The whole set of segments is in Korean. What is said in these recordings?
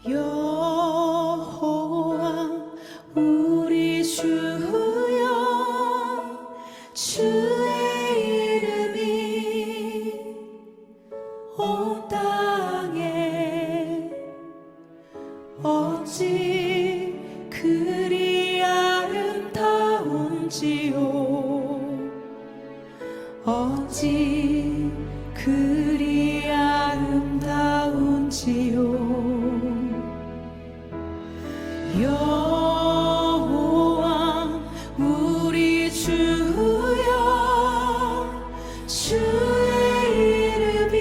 여호와 우리 주여, 주의 이름이 온 땅에 어찌 그리 아름다운지요, 어찌 그리 아름다운지요. 여호와 우리 주여, 주의 이름이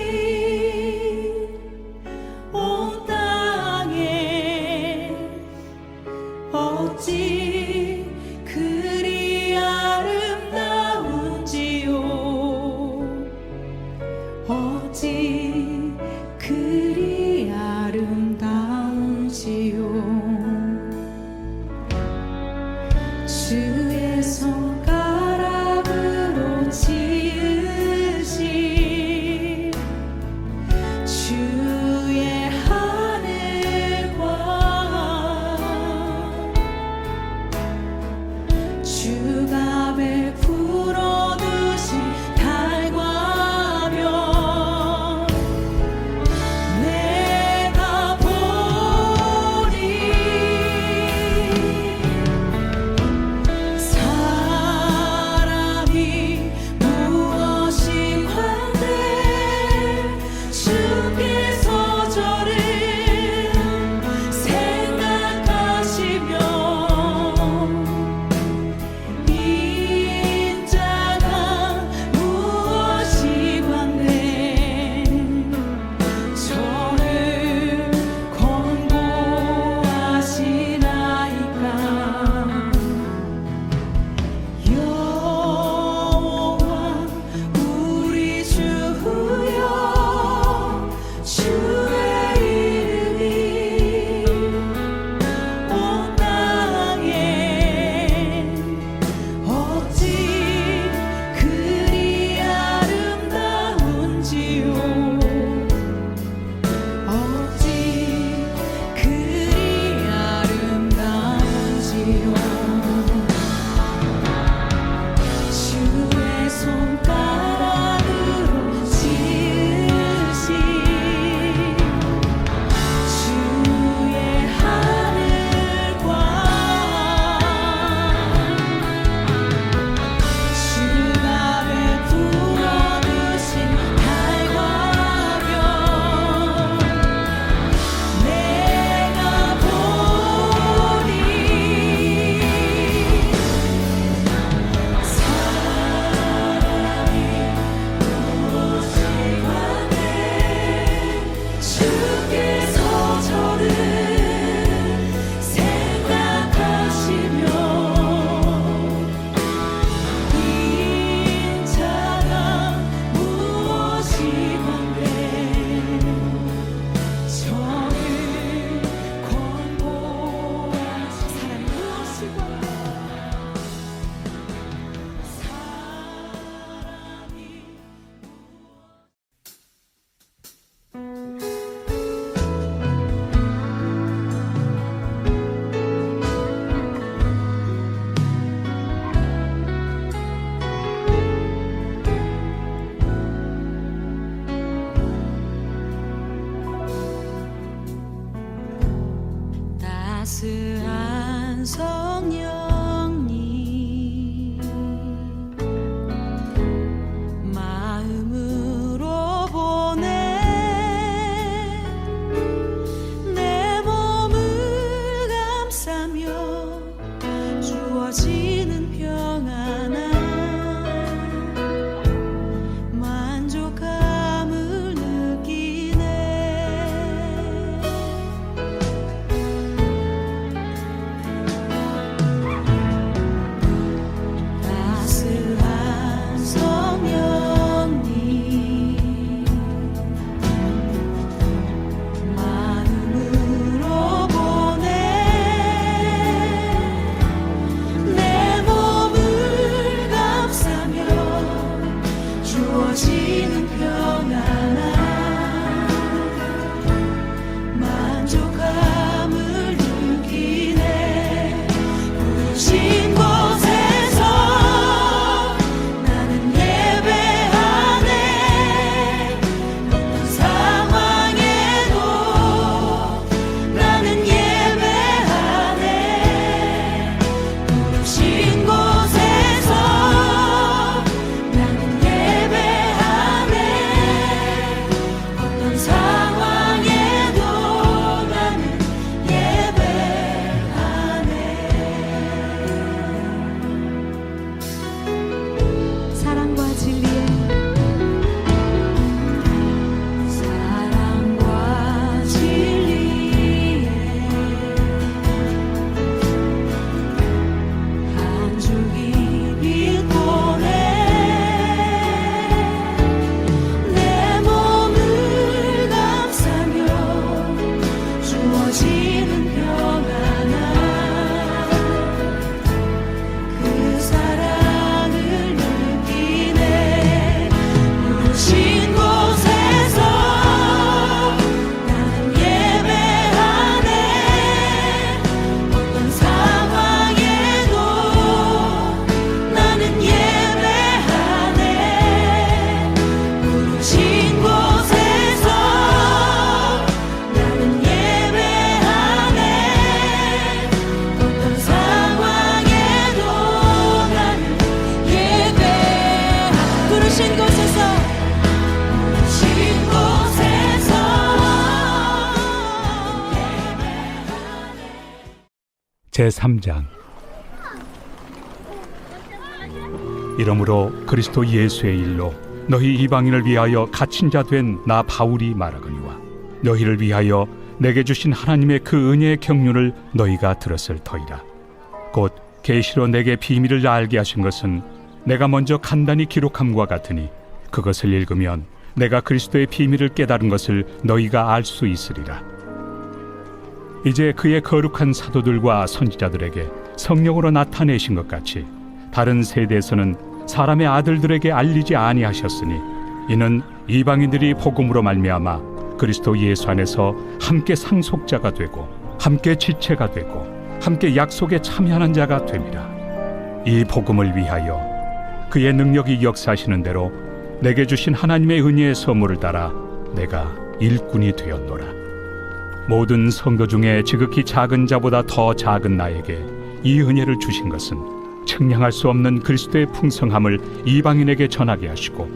온 땅에 어찌 그리 아름다운지요, 어찌 그리 아름다운지요. 주의 손가락으로 지으신 주의 하늘과 주가 베풀어 두신 달과 별, 내가 보니 사람이 무엇이 한데 주께서 저를 생각하시며 인자가 무엇이 한데 저를 권고하시나이까. 여호와 우리 주여, 주의 이름이 온 땅에 어찌 그리 아름다운지요, 어찌 그리 아름다운지요. 주의 손가락으로 지으신 주의 하늘과 주가 베풀어 두신 달과 별, 내가 보니 사람이 무엇이 한데 주께서 저를 생각하시며 인자가 무엇이 한데 저를 권고하시. 사람이 무엇이 한데 따스한 성령님 마음으로 보내 내 몸을 감싸며 주어지는 평안한 만족감을 느끼네. 제3장. 이러므로 그리스도 예수의 일로 너희 이방인을 위하여 갇힌 자 된 나 바울이 말하거니와 너희를 위하여 내게 주신 하나님의 그 은혜의 경륜을 너희가 들었을 터이라. 곧 계시로 내게 비밀을 알게 하신 것은 내가 먼저 간단히 기록함과 같으니 그것을 읽으면 내가 그리스도의 비밀을 깨달은 것을 너희가 알 수 있으리라. 이제 그의 거룩한 사도들과 선지자들에게 성령으로 나타내신 것 같이 다른 세대에서는 사람의 아들들에게 알리지 아니하셨으니 이는 이방인들이 복음으로 말미암아 그리스도 예수 안에서 함께 상속자가 되고 함께 지체가 되고 함께 약속에 참여하는 자가 됨이라. 이 복음을 위하여 그의 능력이 역사하시는 대로 내게 주신 하나님의 은혜의 선물을 따라 내가 일꾼이 되었노라. 모든 성도 중에 지극히 작은 자보다 더 작은 나에게 이 은혜를 주신 것은 측량할 수 없는 그리스도의 풍성함을 이방인에게 전하게 하시고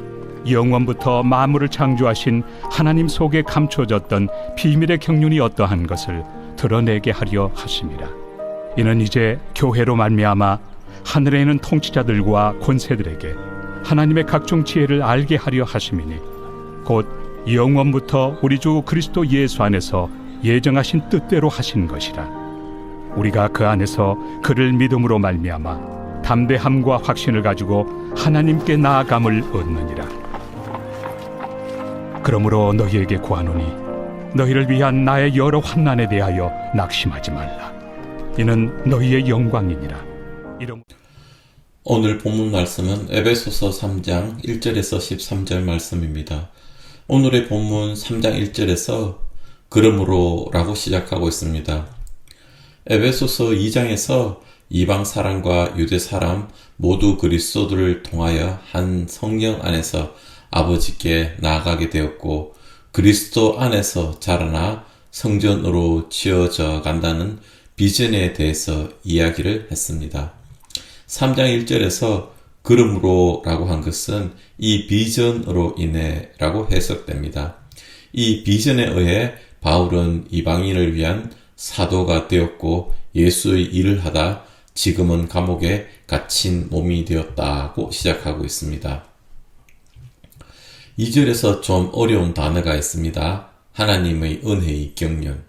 영원부터 만물을 창조하신 하나님 속에 감춰졌던 비밀의 경륜이 어떠한 것을 드러내게 하려 하심이라. 이는 이제 교회로 말미암아 하늘에 있는 통치자들과 권세들에게 하나님의 각종 지혜를 알게 하려 하심이니 곧 영원부터 우리 주 그리스도 예수 안에서 예정하신 뜻대로 하신 것이라. 우리가 그 안에서 그를 믿음으로 말미암아 담대함과 확신을 가지고 하나님께 나아감을 얻느니라. 그러므로 너희에게 구하노니 너희를 위한 나의 여러 환난에 대하여 낙심하지 말라. 이는 너희의 영광이니라. 오늘 본문 말씀은 에베소서 3장 1절에서 13절 말씀입니다. 오늘의 본문 3장 1절에서 그러므로 라고 시작하고 있습니다. 에베소서 2장에서 이방 사람과 유대 사람 모두 그리스도를 통하여 한 성령 안에서 아버지께 나아가게 되었고 그리스도 안에서 자라나 성전으로 지어져 간다는 비전에 대해서 이야기를 했습니다. 3장 1절에서 그러므로 라고 한 것은 이 비전으로 인해 라고 해석됩니다. 이 비전에 의해 바울은 이방인을 위한 사도가 되었고 예수의 일을 하다 지금은 감옥에 갇힌 몸이 되었다고 시작하고 있습니다. 2절에서 좀 어려운 단어가 있습니다. 하나님의 은혜의 경륜.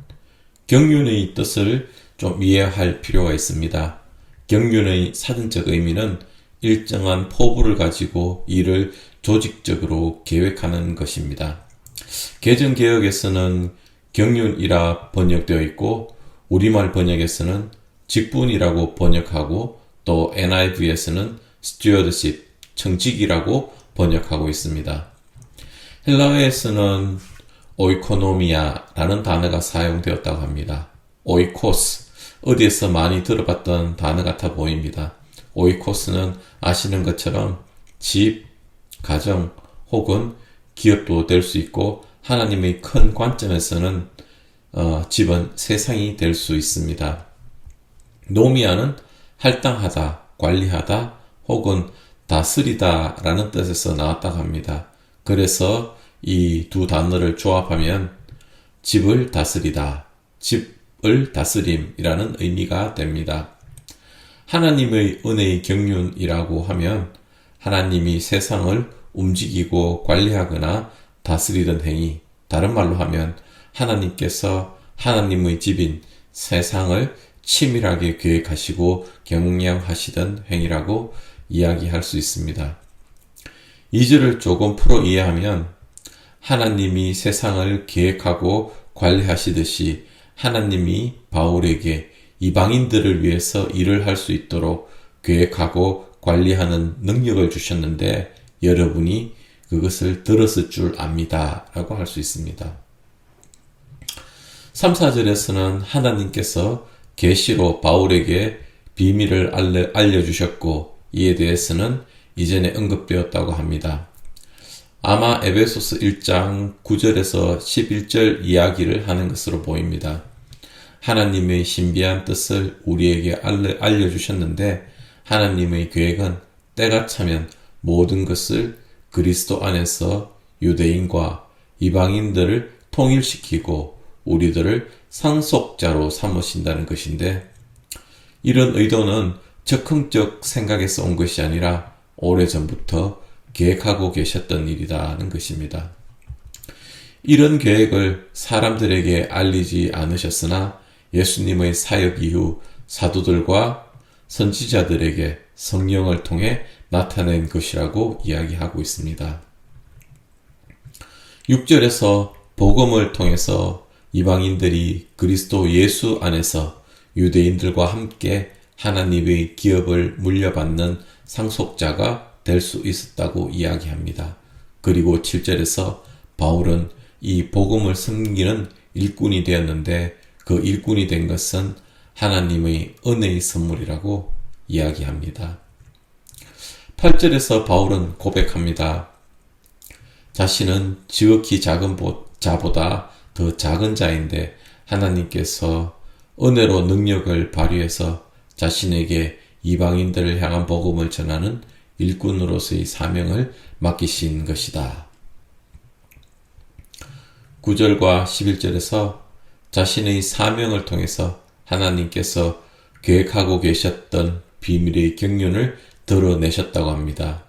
경륜의 뜻을 좀 이해할 필요가 있습니다. 경륜의 사전적 의미는 일정한 포부를 가지고 일을 조직적으로 계획하는 것입니다. 개정개혁에서는 경륜이라 번역되어 있고 우리말 번역에서는 직분이라고 번역하고 또 NIV에서는 stewardship, 청직이라고 번역하고 있습니다. 헬라어에서는 오이코노미아라는 단어가 사용되었다고 합니다. 오이코스, 어디에서 많이 들어봤던 단어 같아 보입니다. 오이코스는 아시는 것처럼 집, 가정 혹은 기업도 될 수 있고 하나님의 큰 관점에서는 집은 세상이 될 수 있습니다. 노미아는 할당하다, 관리하다 혹은 다스리다 라는 뜻에서 나왔다고 합니다. 그래서 이 두 단어를 조합하면 집을 다스리다, 집을 다스림이라는 의미가 됩니다. 하나님의 은혜의 경륜이라고 하면 하나님이 세상을 움직이고 관리하거나 다스리던 행위, 다른 말로 하면 하나님께서 하나님의 집인 세상을 치밀하게 계획하시고 경영하시던 행위라고 이야기할 수 있습니다. 2절을 조금 풀어 이해하면 하나님이 세상을 계획하고 관리하시듯이 하나님이 바울에게 이방인들을 위해서 일을 할 수 있도록 계획하고 관리하는 능력을 주셨는데 여러분이 그것을 들었을 줄 압니다 라고 할 수 있습니다. 3, 4절에서는 하나님께서 계시로 바울에게 비밀을 알려주셨고 이에 대해서는 이전에 언급되었다고 합니다. 아마 에베소서 1장 9절에서 11절 이야기를 하는 것으로 보입니다. 하나님의 신비한 뜻을 우리에게 알려주셨는데 하나님의 계획은 때가 차면 모든 것을 그리스도 안에서 유대인과 이방인들을 통일시키고 우리들을 상속자로 삼으신다는 것인데 이런 의도는 적극적 생각에서 온 것이 아니라 오래전부터 계획하고 계셨던 일이라는 것입니다. 이런 계획을 사람들에게 알리지 않으셨으나 예수님의 사역 이후 사도들과 선지자들에게 성령을 통해 나타낸 것이라고 이야기하고 있습니다. 6절에서 복음을 통해서 이방인들이 그리스도 예수 안에서 유대인들과 함께 하나님의 기업을 물려받는 상속자가 될 수 있었다고 이야기합니다. 그리고 7절에서 바울은 이 복음을 섬기는 일꾼이 되었는데 그 일꾼이 된 것은 하나님의 은혜의 선물이라고 이야기합니다. 8절에서 바울은 고백합니다. 자신은 지극히 작은 자보다 더 작은 자인데 하나님께서 은혜로 능력을 발휘해서 자신에게 이방인들을 향한 복음을 전하는 일꾼으로서의 사명을 맡기신 것이다. 9절과 11절에서 자신의 사명을 통해서 하나님께서 계획하고 계셨던 비밀의 경륜을 드러내셨다고 합니다.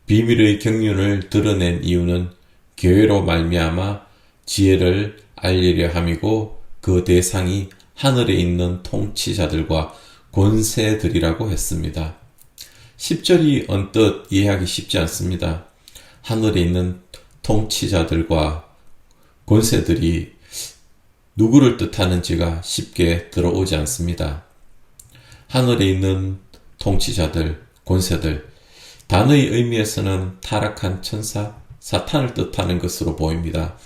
비밀의 경륜을 드러낸 이유는 교회로 말미암아 지혜를 알리려 함이고 그 대상이 하늘에 있는 통치자들과 권세들이라고 했습니다. 10절이 언뜻 이해하기 쉽지 않습니다. 하늘에 있는 통치자들과 권세들이 누구를 뜻하는지가 쉽게 들어오지 않습니다. 하늘에 있는 통치자들, 권세들, 단어의 의미에서는 타락한 천사, 사탄을 뜻하는 것으로 보입니다.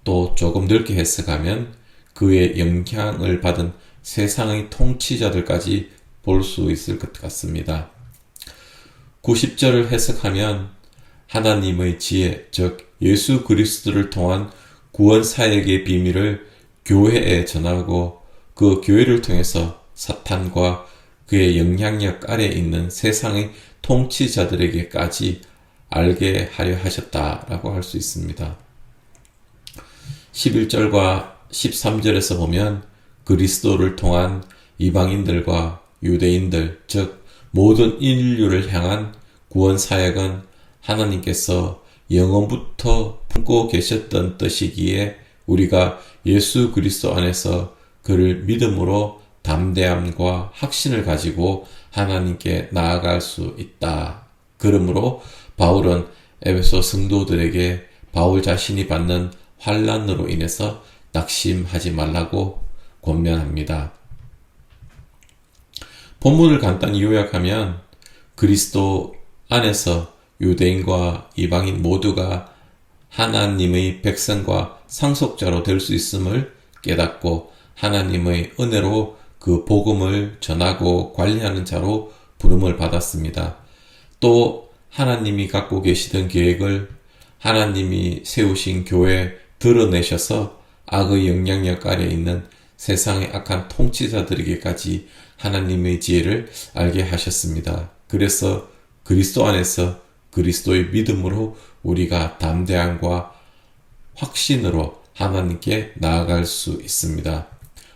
또 조금 넓게 해석하면 그의 영향을 받은 세상의 통치자들까지 볼 수 있을 것 같습니다. 90절을 해석하면 하나님의 지혜, 즉 예수 그리스도를 통한 구원 사역의 비밀을 교회에 전하고 그 교회를 통해서 사탄과 그의 영향력 아래에 있는 세상의 통치자들에게까지 알게 하려 하셨다라고 할 수 있습니다. 11절과 13절에서 보면 그리스도를 통한 이방인들과 유대인들, 즉 모든 인류를 향한 구원 사역은 하나님께서 영원부터 품고 계셨던 뜻이기에 우리가 예수 그리스도 안에서 그를 믿음으로 담대함과 확신을 가지고 하나님께 나아갈 수 있다. 그러므로 바울은 에베소 성도들에게 바울 자신이 받는 환난으로 인해서 낙심하지 말라고 권면합니다. 본문을 간단히 요약하면 그리스도 안에서 유대인과 이방인 모두가 하나님의 백성과 상속자로 될 수 있음을 깨닫고 하나님의 은혜로 그 복음을 전하고 관리하는 자로 부름을 받았습니다. 또 하나님이 갖고 계시던 계획을 하나님이 세우신 교회에 드러내셔서 악의 영향력 아래에 있는 세상의 악한 통치자들에게까지 하나님의 지혜를 알게 하셨습니다. 그래서 그리스도 안에서 그리스도의 믿음으로 우리가 담대함과 확신으로 하나님께 나아갈 수 있습니다.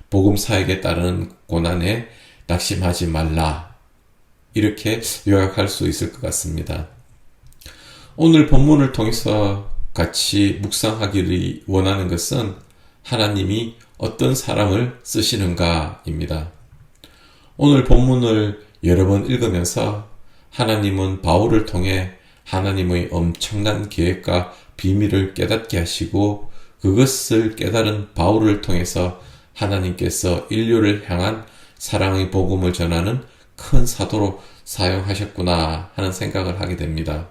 복음 사역에 따르는 고난에 낙심하지 말라. 이렇게 요약할 수 있을 것 같습니다. 오늘 본문을 통해서 같이 묵상하기를 원하는 것은 하나님이 어떤 사람을 쓰시는가입니다. 오늘 본문을 여러 번 읽으면서 하나님은 바울을 통해 하나님의 엄청난 계획과 비밀을 깨닫게 하시고 그것을 깨달은 바울을 통해서 하나님께서 인류를 향한 사랑의 복음을 전하는 큰 사도로 사용하셨구나 하는 생각을 하게 됩니다.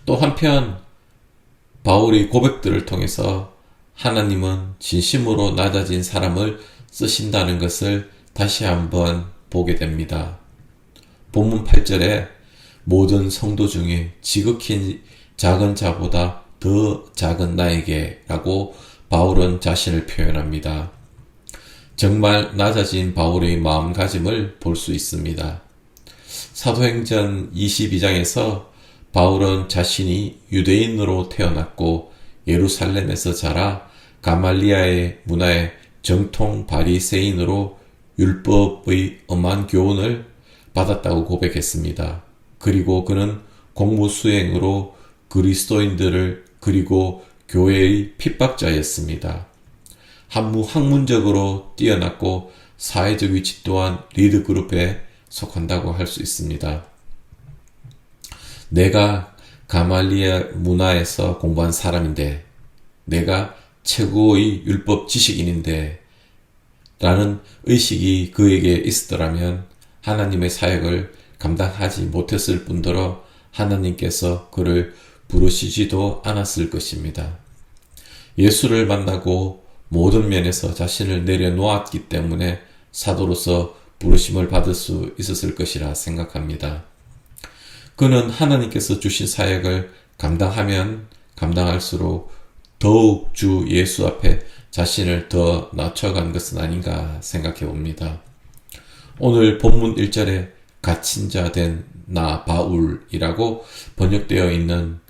또 한편 바울의 고백들을 통해서 하나님은 진심으로 낮아진 사람을 쓰신다는 것을 다시 한번 보게 됩니다. 본문 8절에 모든 성도 중에 지극히 작은 자보다 더 작은 나에게 라고 바울은 자신을 표현합니다. 정말 낮아진 바울의 마음가짐을 볼 수 있습니다. 사도행전 22장에서 바울은 자신이 유대인으로 태어났고 예루살렘에서 자라 가말리아의 문화의 정통 바리새인으로 율법의 엄한 교훈을 받았다고 고백했습니다. 그리고 그는 공무수행으로 그리스도인들을 그리고 교회의 핍박자였습니다. 학문적으로 뛰어났고 사회적 위치 또한 리드그룹에 속한다고 할 수 있습니다. 내가 가말리엘 문화에서 공부한 사람인데, 내가 최고의 율법 지식인인데 라는 의식이 그에게 있었더라면 하나님의 사역을 감당하지 못했을 뿐더러 하나님께서 그를 부르시지도 않았을 것입니다. 예수를 만나고 모든 면에서 자신을 내려놓았기 때문에 사도로서 부르심을 받을 수 있었을 것이라 생각합니다. 그는 하나님께서 주신 사역을 감당하면 감당할수록 더욱 주 예수 앞에 자신을 더 낮춰간 것은 아닌가 생각해 봅니다. 오늘 본문 1절에 갇힌 자 된 나 바울이라고 번역되어 있는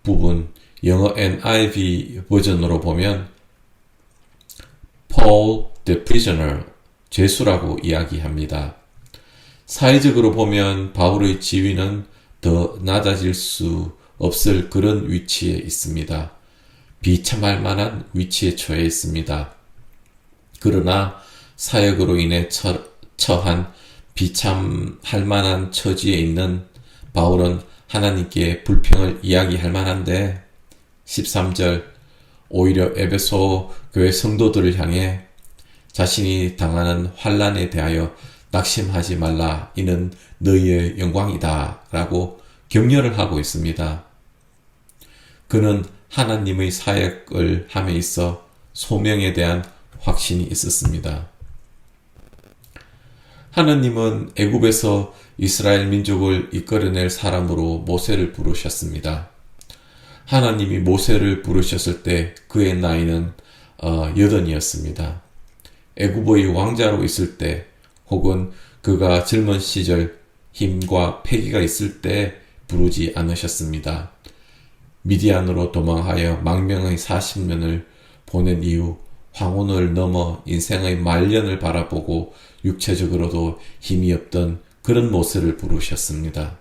부분, 영어 NIV 버전으로 보면 Paul the prisoner, 죄수라고 이야기합니다. 사회적으로 보면 바울의 지위는 더 낮아질 수 없을 그런 위치에 있습니다. 비참할 만한 위치에 처해 있습니다. 그러나 사역으로 인해 처한 비참할 만한 처지에 있는 바울은 하나님께 불평을 이야기할 만한데 13절 오히려 에베소 교회 성도들을 향해 자신이 당하는 환난에 대하여 낙심하지 말라, 이는 너희의 영광이다 라고 격려를 하고 있습니다. 그는 하나님의 사역을 함에 있어 소명에 대한 확신이 있었습니다. 하나님은 애굽에서 이스라엘 민족을 이끌어낼 사람으로 모세를 부르셨습니다. 하나님이 모세를 부르셨을 때 그의 나이는 80이었습니다. 애굽의 왕자로 있을 때 혹은 그가 젊은 시절 힘과 패기가 있을 때 부르지 않으셨습니다. 미디안으로 도망하여 망명의 40년을 보낸 이후 황혼을 넘어 인생의 말년을 바라보고 육체적으로도 힘이 없던 그런 모세를 부르셨습니다.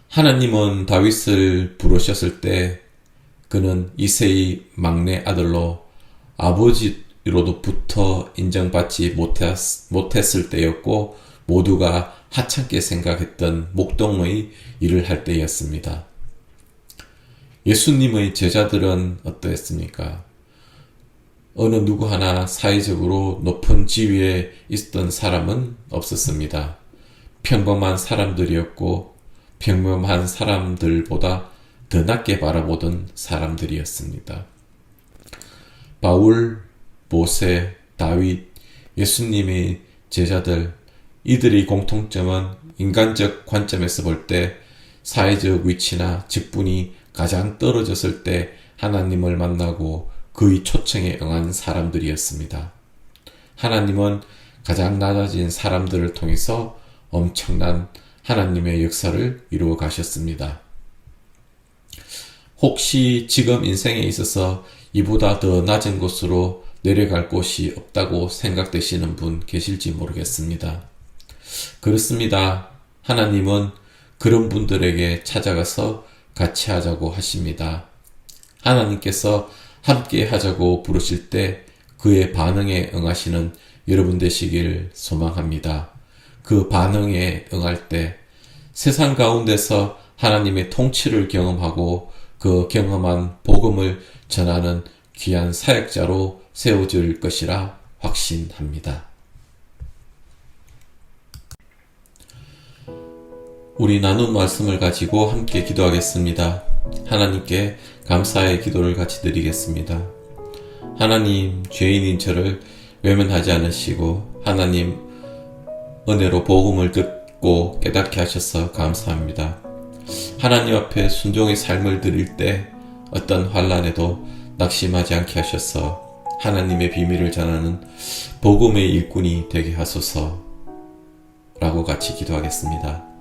하나님은 다윗을 부르셨을 때 그는 이새의 막내 아들로 아버지로부터 인정받지 못했을 때였고 모두가 하찮게 생각했던 목동의 일을 할 때였습니다. 예수님의 제자들은 어떠했습니까? 어느 누구 하나 사회적으로 높은 지위에 있던 사람은 없었습니다. 평범한 사람들이었고 평범한 사람들보다 더 낮게 바라보던 사람들이었습니다. 바울, 모세, 다윗, 예수님의 제자들, 이들의 공통점은 인간적 관점에서 볼 때 사회적 위치나 직분이 가장 떨어졌을 때 하나님을 만나고 그의 초청에 응한 사람들이었습니다. 하나님은 가장 낮아진 사람들을 통해서 엄청난 하나님의 역사를 이루어 가셨습니다. 혹시 지금 인생에 있어서 이보다 더 낮은 곳으로 내려갈 곳이 없다고 생각되시는 분 계실지 모르겠습니다. 그렇습니다. 하나님은 그런 분들에게 찾아가서 같이 하자고 하십니다. 하나님께서 함께 하자고 부르실 때 그의 반응에 응하시는 여러분 되시길 소망합니다. 그 반응에 응할 때 세상 가운데서 하나님의 통치를 경험하고 그 경험한 복음을 전하는 귀한 사역자로 세워질 것이라 확신합니다. 우리 나눈 말씀을 가지고 함께 기도하겠습니다. 하나님께 감사의 기도를 같이 드리겠습니다. 하나님, 죄인인 저를 외면하지 않으시고 하나님 은혜로 복음을 듣고 깨닫게 하셔서 감사합니다. 하나님 앞에 순종의 삶을 드릴 때 어떤 환난에도 낙심하지 않게 하셔서 하나님의 비밀을 전하는 복음의 일꾼이 되게 하소서 라고 같이 기도하겠습니다.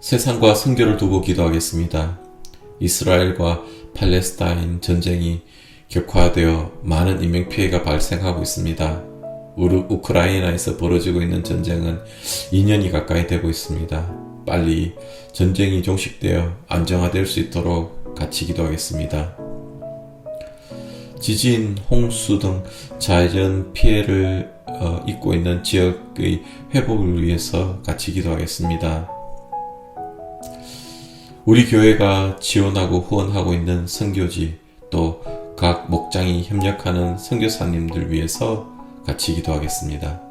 세상과 선교를 두고 기도하겠습니다. 이스라엘과 팔레스타인 전쟁이 격화되어 많은 인명피해가 발생하고 있습니다. 우크라이나에서 벌어지고 있는 전쟁은 2년이 가까이 되고 있습니다. 빨리 전쟁이 종식되어 안정화될 수 있도록 같이 기도하겠습니다. 지진, 홍수 등 자연 피해를 입고 있는 지역의 회복을 위해서 같이 기도하겠습니다. 우리 교회가 지원하고 후원하고 있는 선교지, 또 각 목장이 협력하는 선교사님들 위해서 같이 기도하겠습니다.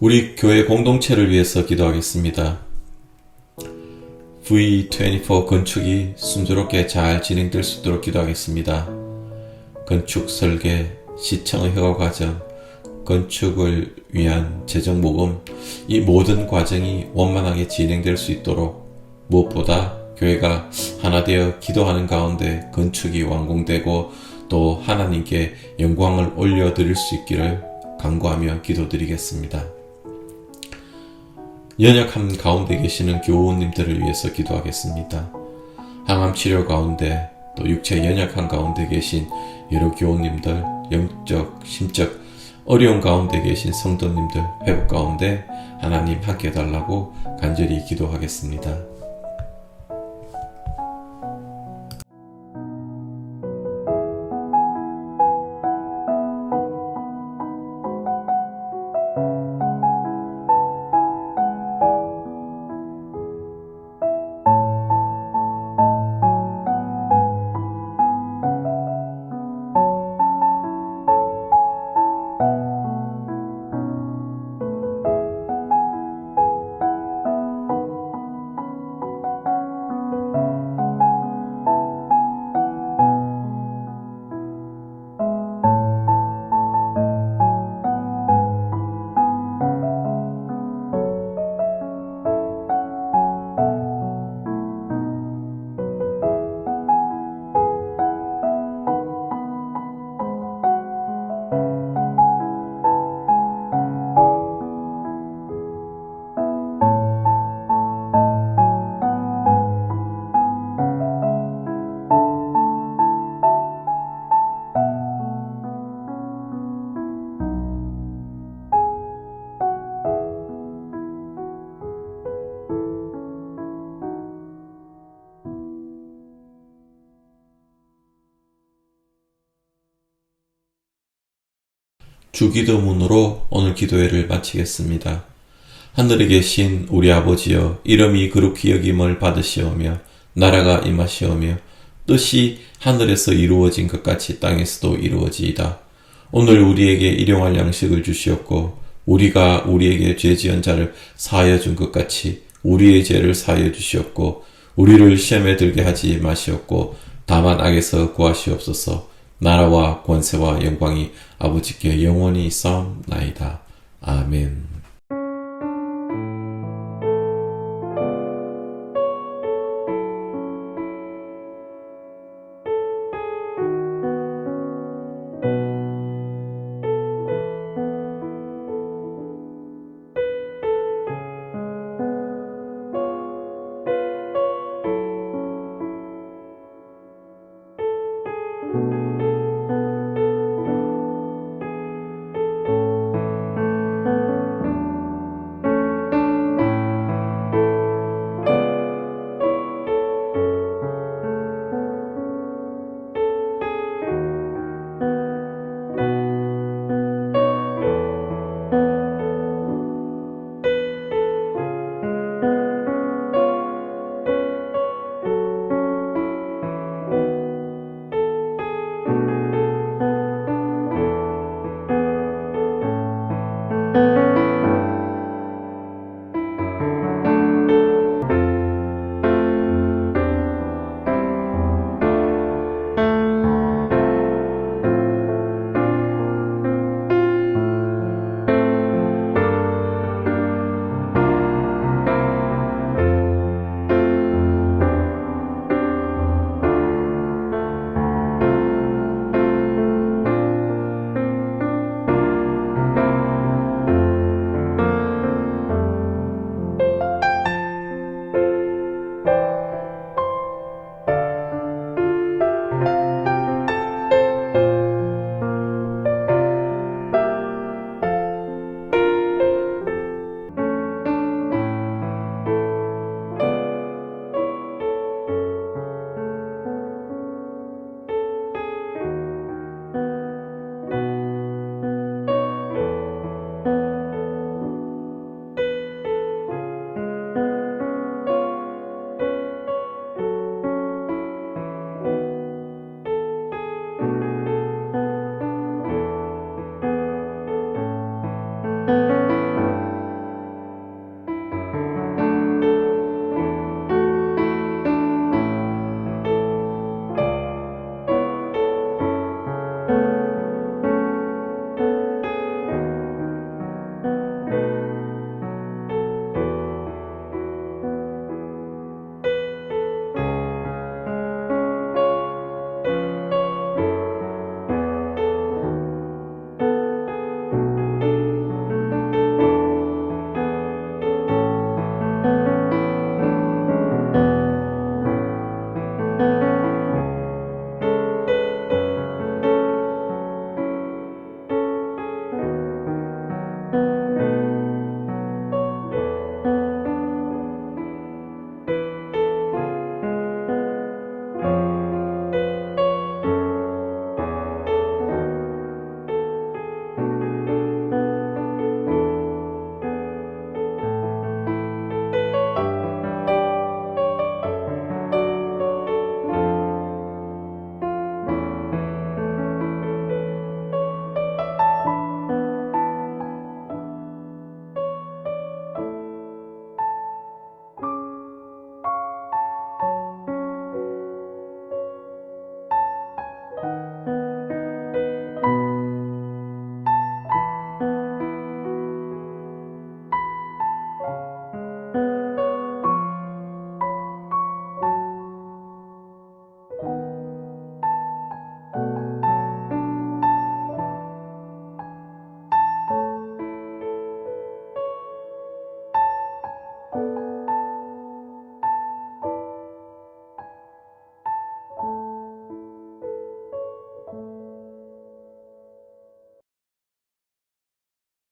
우리 교회 공동체를 위해서 기도하겠습니다. V24 건축이 순조롭게 잘 진행될 수 있도록 기도하겠습니다. 건축 설계, 시청의 허가 과정, 건축을 위한 재정 모금, 이 모든 과정이 원만하게 진행될 수 있도록 무엇보다 교회가 하나 되어 기도하는 가운데 건축이 완공되고 또 하나님께 영광을 올려드릴 수 있기를 간구하며 기도드리겠습니다. 연약함 가운데 계시는 교우님들을 위해서 기도하겠습니다. 항암 치료 가운데 또 육체 연약한 가운데 계신 여러 교우님들, 영적, 심적 어려운 가운데 계신 성도님들 회복 가운데 하나님 함께 해달라고 간절히 기도하겠습니다. 주기도문으로 오늘 기도회를 마치겠습니다. 하늘에 계신 우리 아버지여, 이름이 거룩히 여김을 받으시오며 나라가 임하시오며 뜻이 하늘에서 이루어진 것 같이 땅에서도 이루어지이다. 오늘 우리에게 일용할 양식을 주시옵고 우리가 우리에게 죄 지은 자를 사하여 준 것 같이 우리의 죄를 사하여 주시옵고 우리를 시험에 들게 하지 마시옵고 다만 악에서 구하시옵소서. 나라와 권세와 영광이 아버지께 영원히 있사옵나이다. 아멘. 아멘.